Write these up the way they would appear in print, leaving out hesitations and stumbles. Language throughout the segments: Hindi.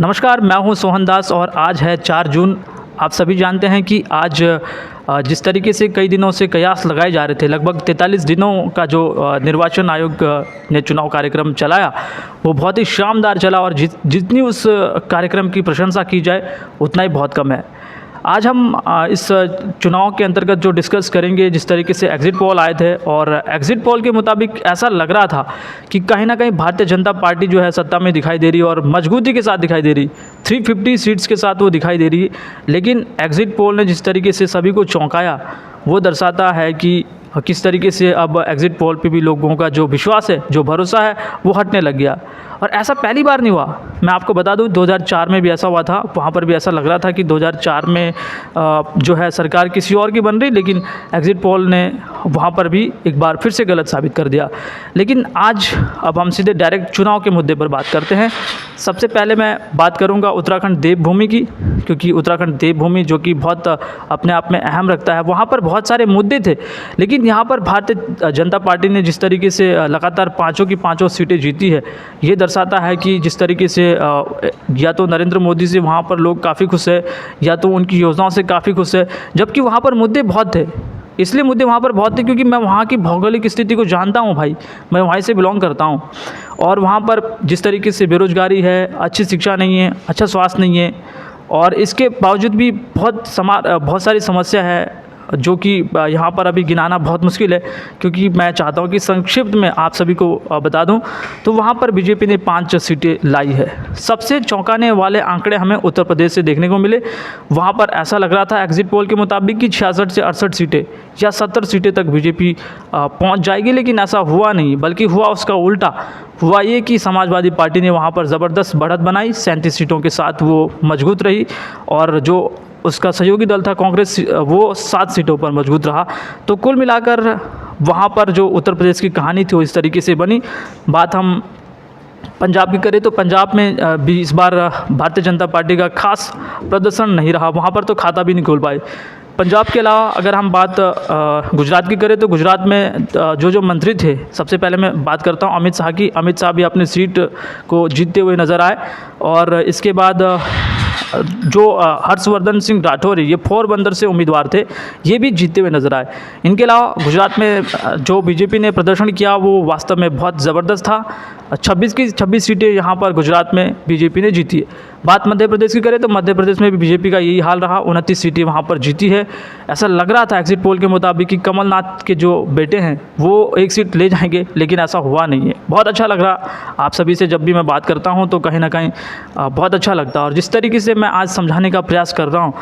नमस्कार, मैं हूं सोहन दास और आज है 4 जून। आप सभी जानते हैं कि आज जिस तरीके से कई दिनों से कयास लगाए जा रहे थे, लगभग 43 दिनों का जो निर्वाचन आयोग ने चुनाव कार्यक्रम चलाया, वो बहुत ही शानदार चला और जितनी उस कार्यक्रम की प्रशंसा की जाए उतना ही बहुत कम है। आज हम इस चुनाव के अंतर्गत जो डिस्कस करेंगे, जिस तरीके से एग्ज़िट पोल आए थे और एग्ज़िट पोल के मुताबिक ऐसा लग रहा था कि कहीं ना कहीं भारतीय जनता पार्टी जो है सत्ता में दिखाई दे रही है और मजबूती के साथ दिखाई दे रही, 350 सीट्स के साथ वो दिखाई दे रही है। लेकिन एग्ज़िट पोल ने जिस तरीके से सभी को चौंकाया, वो दर्शाता है कि किस तरीके से अब एग्ज़िट पोल पे भी लोगों का जो विश्वास है, जो भरोसा है, वो हटने लग गया। और ऐसा पहली बार नहीं हुआ। मैं आपको बता दूं, 2004 में भी ऐसा हुआ था। वहाँ पर भी ऐसा लग रहा था कि 2004 में जो है सरकार किसी और की बन रही, लेकिन एग्ज़िट पोल ने वहाँ पर भी एक बार फिर से गलत साबित कर दिया। लेकिन आज अब हम सीधे डायरेक्ट चुनाव के मुद्दे पर बात करते हैं। सबसे पहले मैं बात करूँगा उत्तराखंड देवभूमि की, क्योंकि उत्तराखंड देवभूमि जो कि बहुत अपने आप में अहम रखता है, वहाँ पर बहुत सारे मुद्दे थे। लेकिन यहाँ पर भारतीय जनता पार्टी ने जिस तरीके से लगातार पाँचों की पाँचों सीटें जीती है, ये दर्शाता है कि जिस तरीके से या तो नरेंद्र मोदी से वहाँ पर लोग काफ़ी खुश है, या तो उनकी योजनाओं से काफ़ी खुश है। जबकि वहाँ पर मुद्दे बहुत थे। इसलिए मुद्दे वहाँ पर बहुत थे क्योंकि मैं वहाँ की भौगोलिक स्थिति को जानता हूँ भाई, मैं वहीं से बिलोंग करता हूँ। और वहाँ पर जिस तरीके से बेरोज़गारी है, अच्छी शिक्षा नहीं है, अच्छा स्वास्थ्य नहीं है, और इसके बावजूद भी बहुत सारी समस्या है जो कि यहाँ पर अभी गिनाना बहुत मुश्किल है। क्योंकि मैं चाहता हूँ कि संक्षिप्त में आप सभी को बता दूँ तो वहाँ पर बीजेपी ने 5 सीटें लाई है। सबसे चौंकाने वाले आंकड़े हमें उत्तर प्रदेश से देखने को मिले। वहाँ पर ऐसा लग रहा था एग्ज़िट पोल के मुताबिक कि 66 से 68 सीटें या 70 सीटें तक बीजेपी पहुँच जाएगी, लेकिन ऐसा हुआ नहीं, बल्कि हुआ उसका उल्टा। हुआ ये कि समाजवादी पार्टी ने वहाँ पर ज़बरदस्त बढ़त बनाई, 37 सीटों के साथ वो मजबूत रही, और जो उसका सहयोगी दल था कांग्रेस, वो 7 सीटों पर मजबूत रहा। तो कुल मिलाकर वहाँ पर जो उत्तर प्रदेश की कहानी थी वो इस तरीके से बनी। बात हम पंजाब की करें तो पंजाब में भी इस बार भारतीय जनता पार्टी का खास प्रदर्शन नहीं रहा। वहाँ पर तो खाता भी नहीं खोल पाए। पंजाब के अलावा अगर हम बात गुजरात की करें तो गुजरात में जो मंत्री थे, सबसे पहले मैं बात करता हूँ अमित शाह की। अमित शाह भी अपनी सीट को जीतते हुए नज़र आए। और इसके बाद जो हर्षवर्धन सिंह राठौर, ये पोरबंदर से उम्मीदवार थे, ये भी जीतते हुए नज़र आए। इनके अलावा गुजरात में जो बीजेपी ने प्रदर्शन किया वो वास्तव में बहुत ज़बरदस्त था। 26 की 26 सीटें यहाँ पर गुजरात में बीजेपी ने जीती है। बात मध्य प्रदेश की करें तो मध्य प्रदेश में भी बीजेपी का यही हाल रहा, 29 सीटें वहाँ पर जीती है। ऐसा लग रहा था एग्ज़िट पोल के मुताबिक कि कमलनाथ के जो बेटे हैं वो 1 सीट ले जाएंगे, लेकिन ऐसा हुआ नहीं है। बहुत अच्छा लग रहा आप सभी से जब भी मैं बात करता हूँ तो कहीं ना कहीं बहुत अच्छा लगता है। और जिस तरीके से मैं आज समझाने का प्रयास कर रहा हूँ,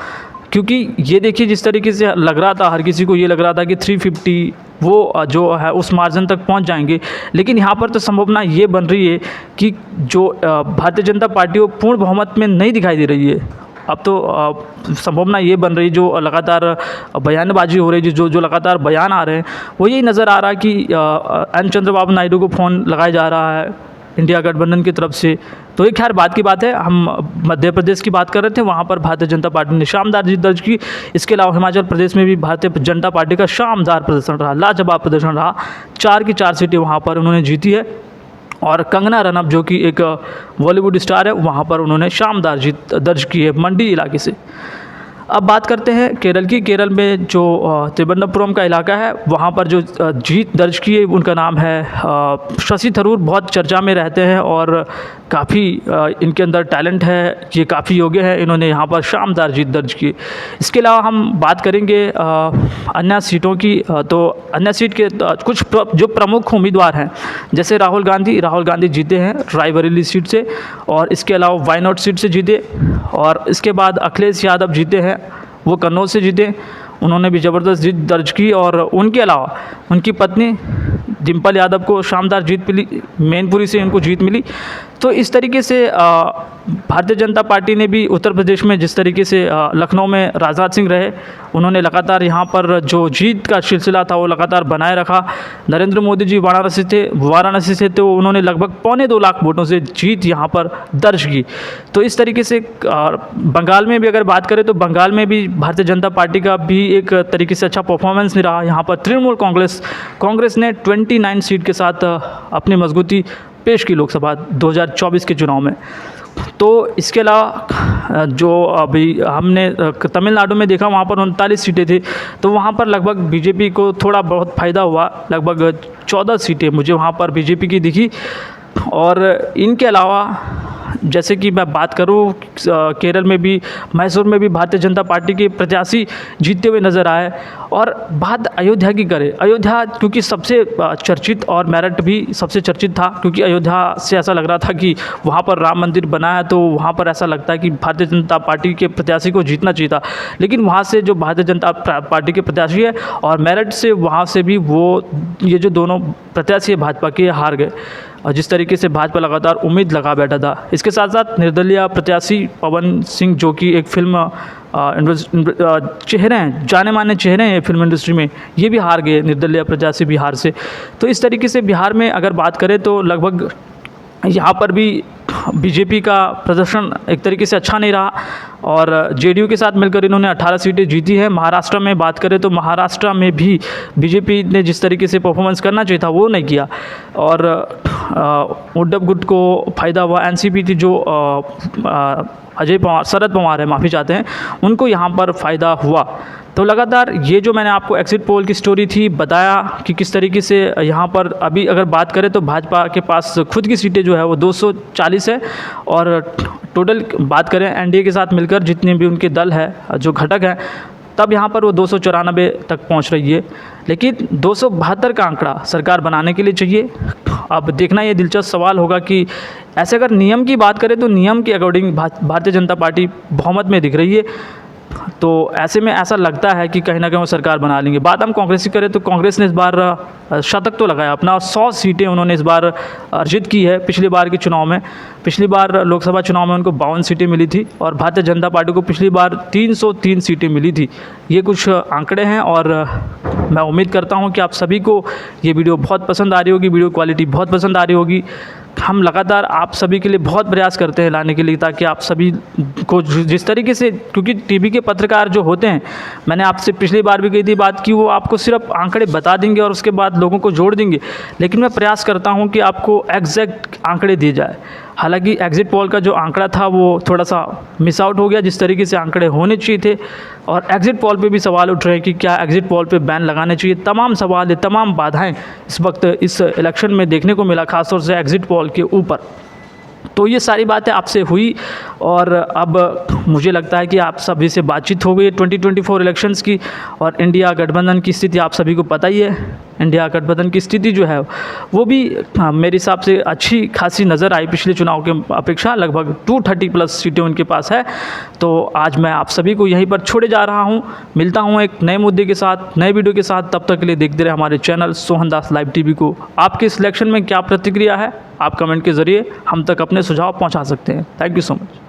क्योंकि ये देखिए जिस तरीके से लग रहा था, हर किसी को ये लग रहा था कि 350 वो जो है उस मार्जिन तक पहुंच जाएंगे, लेकिन यहाँ पर तो संभावना ये बन रही है कि जो भारतीय जनता पार्टी वो पूर्ण बहुमत में नहीं दिखाई दे रही है। अब तो संभावना ये बन रही, जो लगातार बयानबाजी हो रही है, जो लगातार बयान आ रहे हैं, वो यही नज़र आ रहा है कि एन चंद्रबाबू नायडू को फ़ोन लगाया जा रहा है इंडिया गठबंधन की तरफ से। तो ये खैर बात की बात है। हम मध्य प्रदेश की बात कर रहे थे, वहाँ पर भारतीय जनता पार्टी ने शानदार जीत दर्ज की। इसके अलावा हिमाचल प्रदेश में भी भारतीय जनता पार्टी का शानदार प्रदर्शन रहा, लाजवाब प्रदर्शन रहा। 4 की 4 सीटें वहाँ पर उन्होंने जीती है। और कंगना रनौत जो कि एक बॉलीवुड स्टार है, वहाँ पर उन्होंने शानदार जीत दर्ज की है मंडी इलाके से। अब बात करते हैं केरल की। केरल में जो त्रिवंद्रपुरम का इलाका है, वहाँ पर जो जीत दर्ज की है उनका नाम है शशि थरूर। बहुत चर्चा में रहते हैं और काफ़ी इनके अंदर टैलेंट है, ये काफ़ी योग्य है। इन्होंने यहाँ पर शानदार जीत दर्ज की। इसके अलावा हम बात करेंगे अन्य सीटों की। तो अन्य सीट के कुछ जो प्रमुख उम्मीदवार हैं, जैसे राहुल गांधी जीते हैं रायबरेली सीट से, और इसके अलावा वायनाड सीट से जीते। और इसके बाद अखिलेश यादव जीते हैं, वो कन्नौज से जीते, उन्होंने भी ज़बरदस्त जीत दर्ज की। और उनके अलावा उनकी पत्नी डिम्पल यादव को शानदार जीत मिली, मैनपुरी से उनको जीत मिली। तो इस तरीके से भारतीय जनता पार्टी ने भी उत्तर प्रदेश में जिस तरीके से लखनऊ में राजनाथ सिंह रहे, उन्होंने लगातार यहाँ पर जो जीत का सिलसिला था वो लगातार बनाए रखा। नरेंद्र मोदी जी वाराणसी से तो उन्होंने लगभग 2.25 लाख वोटों से जीत यहाँ पर दर्ज की। तो इस तरीके से बंगाल में भी अगर बात करें तो बंगाल में भी भारतीय जनता पार्टी का भी एक तरीके से अच्छा परफॉर्मेंस नहीं रहा। यहाँ पर तृणमूल कांग्रेस ने 29 सीट के साथ अपनी मजबूती पेश की लोकसभा 2024 के चुनाव में। तो इसके अलावा जो अभी हमने तमिलनाडु में देखा, वहाँ पर 39 सीटें थी, तो वहाँ पर लगभग बीजेपी को थोड़ा बहुत फ़ायदा हुआ। लगभग 14 सीटें मुझे वहाँ पर बीजेपी की दिखी। और इनके अलावा जैसे कि मैं बात करूं, केरल में भी, मैसूर में भी भारतीय जनता पार्टी के प्रत्याशी जीतते हुए नज़र आए। और बात अयोध्या की करें, अयोध्या क्योंकि सबसे चर्चित और मेरठ भी सबसे चर्चित था, क्योंकि अयोध्या से ऐसा लग रहा था कि वहाँ पर राम मंदिर बना है, तो वहाँ पर ऐसा लगता है कि भारतीय जनता पार्टी के प्रत्याशी को जीतना चाहिए था। लेकिन वहाँ से जो भारतीय जनता पार्टी के प्रत्याशी है और मेरठ से, वहाँ से भी ये जो दोनों प्रत्याशी है भाजपा के, हार गए। और जिस तरीके से भाजपा लगातार उम्मीद लगा बैठा था। इसके साथ साथ निर्दलीय प्रत्याशी पवन सिंह, जो कि एक फिल्म चेहरे हैं, जाने माने चेहरे हैं फिल्म इंडस्ट्री में, ये भी हार गए, निर्दलीय प्रत्याशी बिहार से। तो इस तरीके से बिहार में अगर बात करें तो लगभग यहाँ पर भी बीजेपी का प्रदर्शन एक तरीके से अच्छा नहीं रहा और जेडीयू के साथ मिलकर इन्होंने 18 सीटें जीती हैं। महाराष्ट्र में बात करें तो महाराष्ट्र में भी बीजेपी ने जिस तरीके से परफॉर्मेंस करना चाहिए था वो नहीं किया और उद्धव गुट को फ़ायदा हुआ। एनसीपी थी जो शरद पवार है, माफ़ी चाहते हैं, उनको यहाँ पर फ़ायदा हुआ। तो लगातार ये जो मैंने आपको एग्जिट पोल की स्टोरी थी बताया कि किस तरीके से यहाँ पर अभी अगर बात करें तो भाजपा के पास खुद की सीटें जो है वो 240 है और टोटल बात करें एनडीए के साथ मिलकर जितने भी उनके दल है जो घटक हैं, तब यहाँ पर वो 294 तक पहुँच रही है। लेकिन 272 का आंकड़ा सरकार बनाने के लिए चाहिए। अब देखना ये दिलचस्प सवाल होगा कि ऐसे अगर नियम की बात करें तो नियम के अकॉर्डिंग भारतीय जनता पार्टी बहुमत में दिख रही है, तो ऐसे में ऐसा लगता है कि कहीं ना कहीं वो सरकार बना लेंगे। बात हम कांग्रेस की करें तो कांग्रेस ने इस बार शतक तो लगाया अपना, 100 सीटें उन्होंने इस बार अर्जित की है। पिछली बार के चुनाव में, पिछली बार लोकसभा चुनाव में उनको 52 सीटें मिली थी और भारतीय जनता पार्टी को पिछली बार 303 सीटें मिली थी। ये कुछ आंकड़े हैं और मैं उम्मीद करता हूँ कि आप सभी को ये वीडियो बहुत पसंद आ रही होगी, वीडियो क्वालिटी बहुत पसंद आ रही होगी। हम लगातार आप सभी के लिए बहुत प्रयास करते हैं लाने के लिए, ताकि आप सभी को जिस तरीके से, क्योंकि टीवी के पत्रकार जो होते हैं, मैंने आपसे पिछली बार भी कही थी बात कि वो आपको सिर्फ आंकड़े बता देंगे और उसके बाद लोगों को जोड़ देंगे, लेकिन मैं प्रयास करता हूं कि आपको एग्जैक्ट आंकड़े दिए जाए। हालांकि एग्जिट पोल का जो आंकड़ा था वो थोड़ा सा मिस आउट हो गया, जिस तरीके से आंकड़े होने चाहिए थे। और एग्जिट पोल पे भी सवाल उठ रहे हैं कि क्या एग्जिट पोल पे बैन लगाने चाहिए। तमाम सवाल, तमाम बाधाएं इस वक्त इस इलेक्शन में देखने को मिला, खासतौर से एग्जिट पोल के ऊपर। तो ये सारी बातें आपसे हुई और अब मुझे लगता है कि आप सभी से बातचीत हो गई 2024 इलेक्शंस की। और इंडिया गठबंधन की स्थिति आप सभी को पता ही है। इंडिया गठबंधन की स्थिति जो है वो भी मेरे हिसाब से अच्छी खासी नज़र आई पिछले चुनाव के अपेक्षा। लगभग 230+ सीटें उनके पास है। तो आज मैं आप सभी को यहीं पर छोड़े जा रहा हूँ। मिलता हूँ एक नए मुद्दे के साथ, नए वीडियो के साथ। तब तक के लिए देखते रहे हमारे चैनल सोहन दास लाइव टीवी को। आपके सिलेक्शन में क्या प्रतिक्रिया है, आप कमेंट के ज़रिए हम तक अपने सुझाव पहुँचा सकते हैं। Thank you so much.